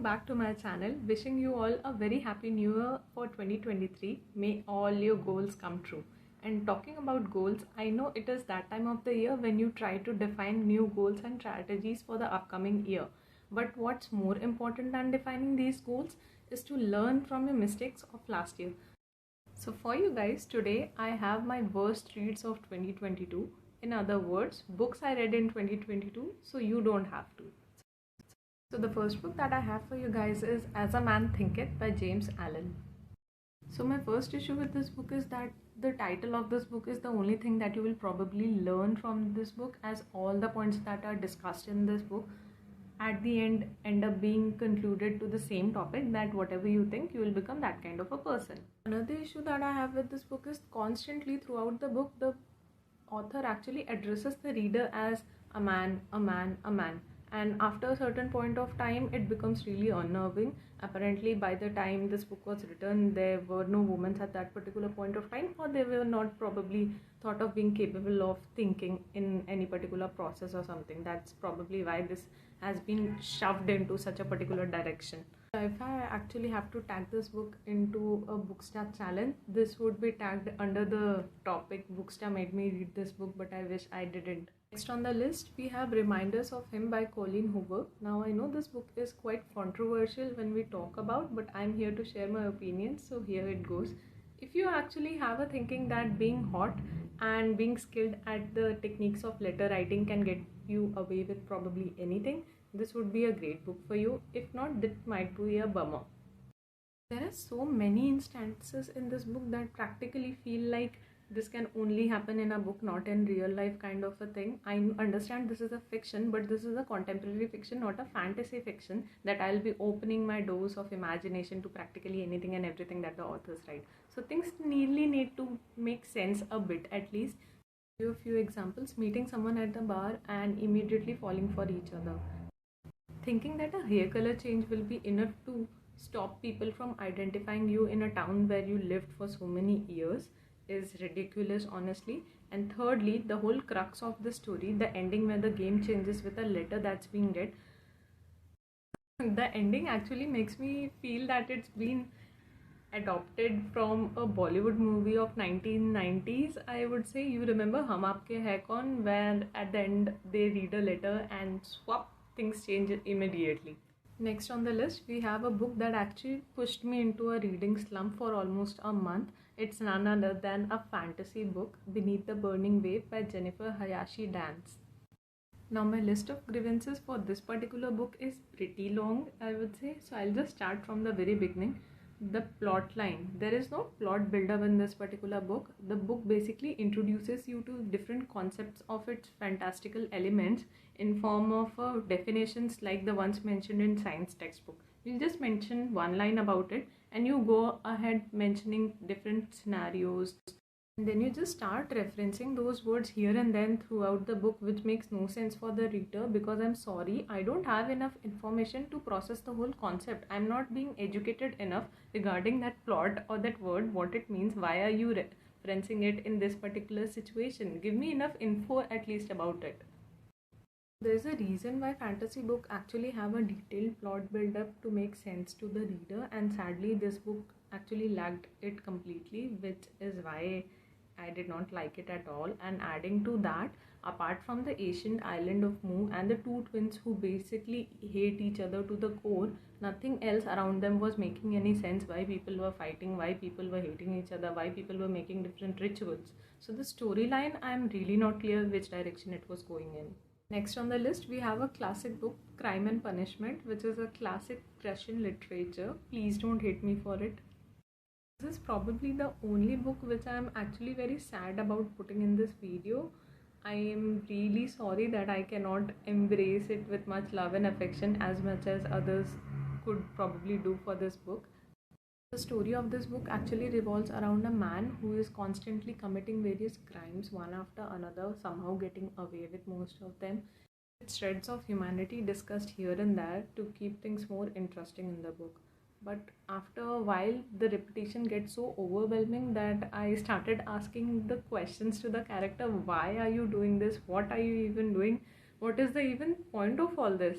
welcome back to my channel. Wishing you all a very happy new year for 2023. May all your goals come true. And talking about goals, I know it is that time of the year when you try to define new goals and strategies for the upcoming year. But what's more important than defining these goals is to learn from your mistakes of last year. So for you guys, today I have my worst reads of 2022. In other words, books I read in 2022 so you don't have to. So the first book that I have for you guys is As a Man Thinketh by James Allen. So my first issue with this book is that the title of this book is the only thing that you will probably learn from this book, as all the points that are discussed in this book at the end up being concluded to the same topic, that whatever you think, you will become that kind of a person. Another issue that I have with this book is constantly throughout the book, the author actually addresses the reader as a man, a man, a man. And after a certain point of time, it becomes really unnerving. Apparently, by the time this book was written, there were no women at that particular point of time, or they were not probably thought of being capable of thinking in any particular process or something. That's probably why this has been shoved into such a particular direction. If I actually have to tag this book into a Bookstar challenge, this would be tagged under the topic Bookstar made me read this book, but I wish I didn't. Next on the list, we have Reminders of Him by Colleen Hoover. Now I know this book is quite controversial when we talk about, but I'm here to share my opinions, so here it goes. If you actually have a thinking that being hot and being skilled at the techniques of letter writing can get you away with probably anything, this would be a great book for you. If not, this might be a bummer. There are so many instances in this book that practically feel like this can only happen in a book, not in real life kind of a thing. I understand this is a fiction, but this is a contemporary fiction, not a fantasy fiction, that I'll be opening my doors of imagination to practically anything and everything that the authors write. So things really need to make sense a bit at least. I'll give you a few examples. Meeting someone at the bar and immediately falling for each other. Thinking that a hair color change will be enough to stop people from identifying you in a town where you lived for so many years is ridiculous, honestly. And thirdly, the whole crux of the story, the ending where the game changes with a letter that's being read, the ending actually makes me feel that it's been adopted from a Bollywood movie of 1990s, I would say. You remember Hum Aapke Hai Kaun, where at the end they read a letter and swap, things change immediately. Next on the list, we have a book that actually pushed me into a reading slump for almost a month. It's none other than a fantasy book, Beneath the Burning Wave by Jennifer Hayashi Dance. Now my list of grievances for this particular book is pretty long, I would say. So I'll just start from the very beginning. The plot line. There is no plot build-up in this particular book. The book basically introduces you to different concepts of its fantastical elements in form of definitions like the ones mentioned in science textbook. You'll just mention one line about it and you go ahead mentioning different scenarios. And then you just start referencing those words here and then throughout the book, which makes no sense for the reader, because I'm sorry, I don't have enough information to process the whole concept. I'm not being educated enough regarding that plot or that word, what it means, why are you referencing it in this particular situation. Give me enough info at least about it. There's a reason why fantasy books actually have a detailed plot build-up to make sense to the reader, and sadly this book actually lacked it completely, which is why I did not like it at all. And adding to that, apart from the ancient island of Mu and the two twins who basically hate each other to the core, nothing else around them was making any sense. Why people were fighting, why people were hating each other, why people were making different rituals. So the storyline, I am really not clear which direction it was going in. Next on the list, we have a classic book, Crime and Punishment, which is a classic Russian literature. Please don't hate me for it. This is probably the only book which I am actually very sad about putting in this video. I am really sorry that I cannot embrace it with much love and affection as much as others could probably do for this book. The story of this book actually revolves around a man who is constantly committing various crimes one after another, somehow getting away with most of them, with shreds of humanity discussed here and there to keep things more interesting in the book. But after a while, the repetition gets so overwhelming that I started asking the questions to the character. Why are you doing this? What are you even doing? What is the even point of all this?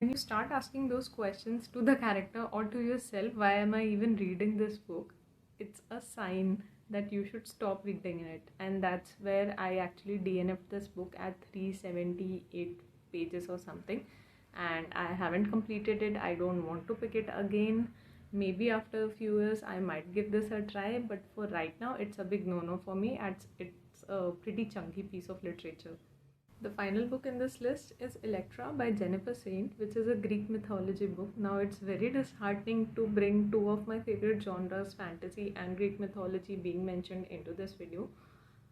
When you start asking those questions to the character or to yourself, why am I even reading this book? It's a sign that you should stop reading it. And that's where I actually DNF'd this book at 378 pages or something. And I haven't completed it. I don't want to pick it again. Maybe after a few years I might give this a try, but for right now it's a big no-no for me. It's a pretty chunky piece of literature. The final book in this list is Elektra by Jennifer Saint, which is a Greek mythology book. Now, it's very disheartening to bring two of my favorite genres, fantasy and Greek mythology, being mentioned into this video.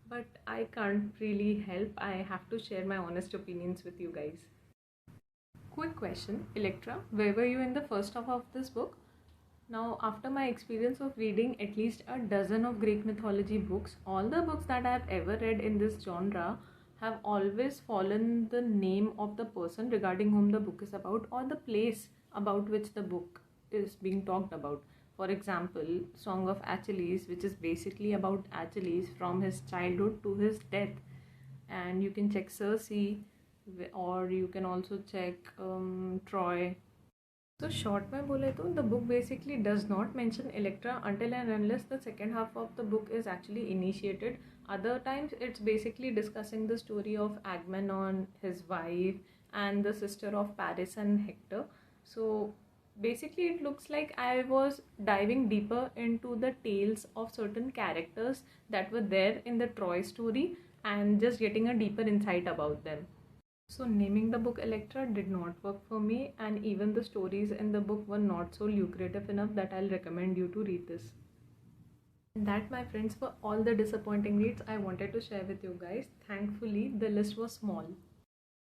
But I can't really help. I have to share my honest opinions with you guys. Quick question, Elektra, where were you in the first half of this book? Now, after my experience of reading at least a dozen of Greek mythology books, all the books that I have ever read in this genre have always fallen the name of the person regarding whom the book is about, or the place about which the book is being talked about. For example, Song of Achilles, which is basically about Achilles from his childhood to his death. And you can check Circe, or you can also check Troy. So short में बोले तो the book basically does not mention Elektra until and unless the second half of the book is actually initiated. Other times it's basically discussing the story of Agamemnon, his wife, and the sister of Paris and Hector. So basically it looks like I was diving deeper into the tales of certain characters that were there in the Troy story and just getting a deeper insight about them. So naming the book Elektra did not work for me, and even the stories in the book were not so lucrative enough that I'll recommend you to read this. And that, my friends, were all the disappointing reads I wanted to share with you guys. Thankfully, the list was small.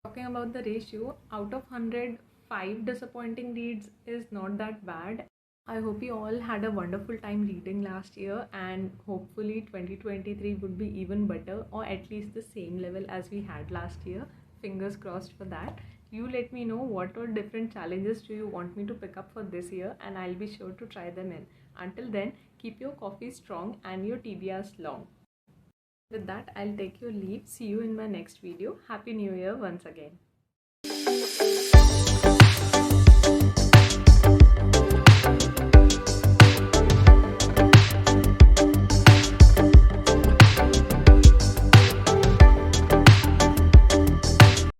Talking about the ratio, out of 100, 5 disappointing reads is not that bad. I hope you all had a wonderful time reading last year, and hopefully 2023 would be even better, or at least the same level as we had last year. Fingers crossed for that. You let me know what all different challenges do you want me to pick up for this year, and I'll be sure to try them in. Until then, keep your coffee strong and your TBRs long. With that, I'll take your leave. See you in my next video. Happy New Year once again.